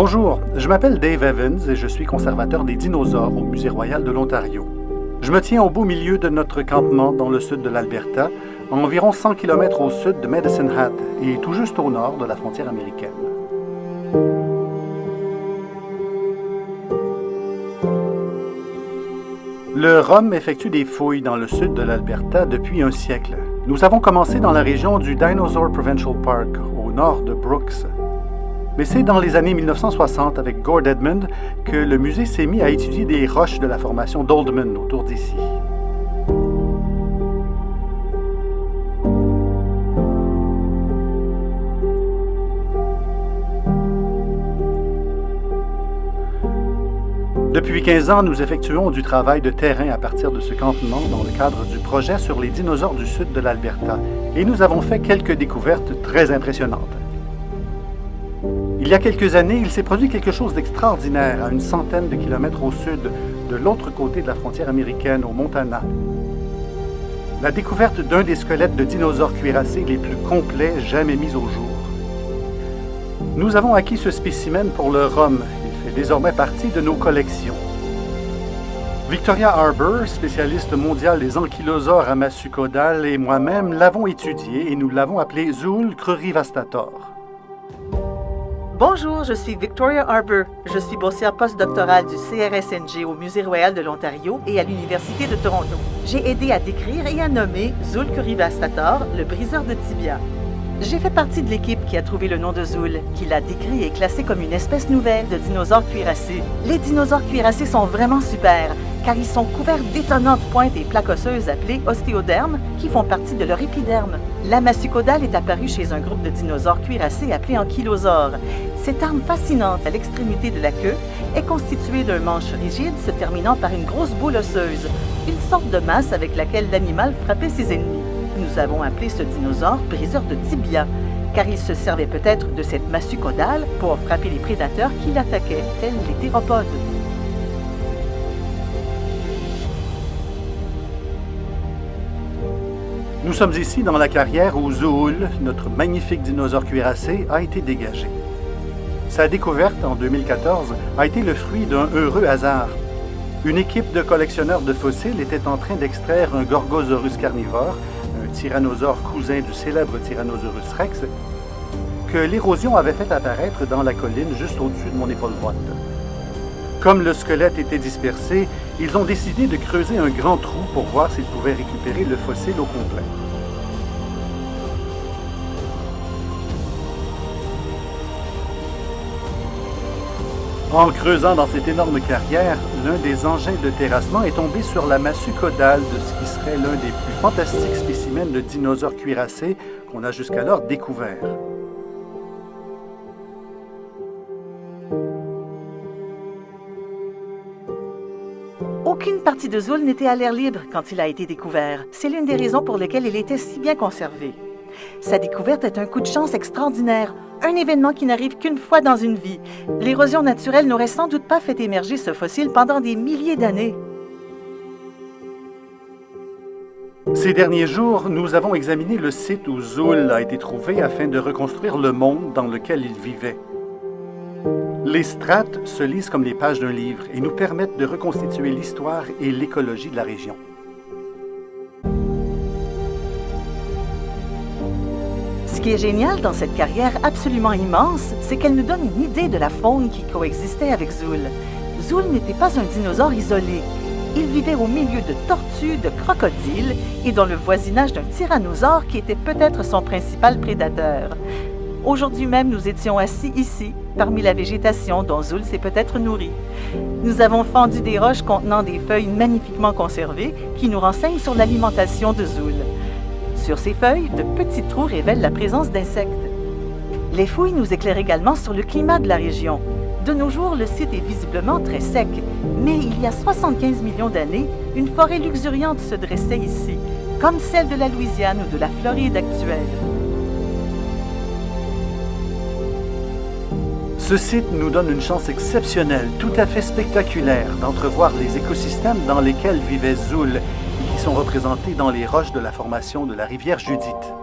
Bonjour, je m'appelle Dave Evans et je suis conservateur des dinosaures au Musée royal de l'Ontario. Je me tiens au beau milieu de notre campement dans le sud de l'Alberta, à environ 100 km au sud de Medicine Hat et tout juste au nord de la frontière américaine. Le ROM effectue des fouilles dans le sud de l'Alberta depuis un siècle. Nous avons commencé dans la région du Dinosaur Provincial Park, au nord de Brooks. Mais c'est dans les années 1960, avec Gord Edmund, que le musée s'est mis à étudier des roches de la formation d'Oldman autour d'ici. Depuis 15 ans, nous effectuons du travail de terrain à partir de ce campement dans le cadre du projet sur les dinosaures du sud de l'Alberta, et nous avons fait quelques découvertes très impressionnantes. Il y a quelques années, il s'est produit quelque chose d'extraordinaire à une centaine de kilomètres au sud, de l'autre côté de la frontière américaine, au Montana. La découverte d'un des squelettes de dinosaures cuirassés les plus complets jamais mis au jour. Nous avons acquis ce spécimen pour le ROM. Il fait désormais partie de nos collections. Victoria Harbour, spécialiste mondiale des ankylosaures à massue caudale, et moi-même l'avons étudié et nous l'avons appelé Zool crurivastator. Bonjour, je suis Victoria Harbour. Je suis boursière postdoctorale du CRSNG au Musée royal de l'Ontario et à l'Université de Toronto. J'ai aidé à décrire et à nommer Zool crurivastator, le briseur de tibia. J'ai fait partie de l'équipe qui a trouvé le nom de Zool, qui l'a décrit et classé comme une espèce nouvelle de dinosaures cuirassés. Les dinosaures cuirassés sont vraiment super, car ils sont couverts d'étonnantes pointes et plaques osseuses appelées ostéodermes, qui font partie de leur épiderme. La massue caudale est apparue chez un groupe de dinosaures cuirassés appelés ankylosaures. Cette arme fascinante à l'extrémité de la queue est constituée d'un manche rigide se terminant par une grosse boule osseuse, une sorte de masse avec laquelle l'animal frappait ses ennemis. Nous avons appelé ce dinosaure briseur de tibia, car il se servait peut-être de cette massue caudale pour frapper les prédateurs qui l'attaquaient, tels les théropodes. Nous sommes ici dans la carrière où Zool, notre magnifique dinosaure cuirassé, a été dégagé. Sa découverte en 2014 a été le fruit d'un heureux hasard. Une équipe de collectionneurs de fossiles était en train d'extraire un Gorgosaurus carnivore, un tyrannosaure cousin du célèbre Tyrannosaurus rex, que l'érosion avait fait apparaître dans la colline juste au-dessus de mon épaule droite. Comme le squelette était dispersé, ils ont décidé de creuser un grand trou pour voir s'ils pouvaient récupérer le fossile au complet. En creusant dans cette énorme carrière, l'un des engins de terrassement est tombé sur la massue caudale de ce qui serait l'un des plus fantastiques spécimens de dinosaures cuirassés qu'on a jusqu'alors découvert. Aucune partie de Zool n'était à l'air libre quand il a été découvert. C'est l'une des raisons pour lesquelles il était si bien conservé. Sa découverte est un coup de chance extraordinaire, un événement qui n'arrive qu'une fois dans une vie. L'érosion naturelle n'aurait sans doute pas fait émerger ce fossile pendant des milliers d'années. Ces derniers jours, nous avons examiné le site où Zool a été trouvé afin de reconstruire le monde dans lequel il vivait. Les strates se lisent comme les pages d'un livre et nous permettent de reconstituer l'histoire et l'écologie de la région. Ce qui est génial dans cette carrière absolument immense, c'est qu'elle nous donne une idée de la faune qui coexistait avec Zool. Zool n'était pas un dinosaure isolé. Il vivait au milieu de tortues, de crocodiles et dans le voisinage d'un tyrannosaure qui était peut-être son principal prédateur. Aujourd'hui même, nous étions assis ici, parmi la végétation dont Zool s'est peut-être nourri. Nous avons fendu des roches contenant des feuilles magnifiquement conservées qui nous renseignent sur l'alimentation de Zool. Sur ces feuilles, de petits trous révèlent la présence d'insectes. Les fouilles nous éclairent également sur le climat de la région. De nos jours, le site est visiblement très sec, mais il y a 75 millions d'années, une forêt luxuriante se dressait ici, comme celle de la Louisiane ou de la Floride actuelle. Ce site nous donne une chance exceptionnelle, tout à fait spectaculaire, d'entrevoir les écosystèmes dans lesquels vivait Zool, qui sont représentés dans les roches de la formation de la rivière Judith.